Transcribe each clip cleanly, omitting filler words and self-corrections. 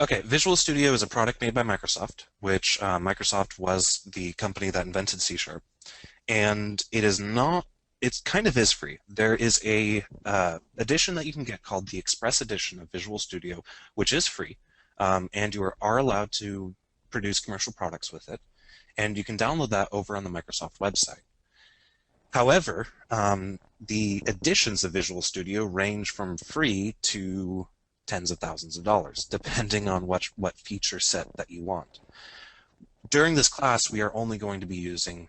Okay, Visual Studio is a product made by Microsoft, which Microsoft was the company that invented C Sharp, and it is not. It's kind of is free. There is a edition that you can get called the Express Edition of Visual Studio, which is free, and you are allowed to produce commercial products with it, and you can download that over on the Microsoft website. However, the editions of Visual Studio range from free to tens of thousands of dollars, depending on what feature set that you want. During this class, we are only going to be using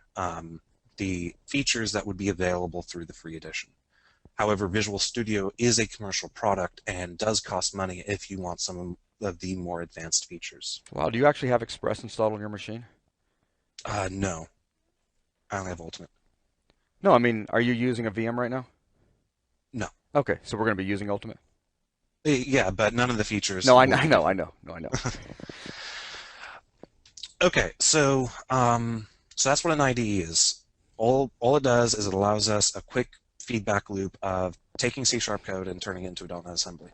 the features that would be available through the free edition. However, Visual Studio is a commercial product and does cost money if you want some of the more advanced features. Wow, do you actually have Express installed on your machine? No, I only have Ultimate. No, I mean, are you using a VM right now? No. Okay, so we're going to be using Ultimate. Yeah, but none of the features No, will be I given. know. No, I know. Okay, so that's what an IDE is. All it does is it allows us a quick feedback loop of taking C# code and turning it into a .NET assembly.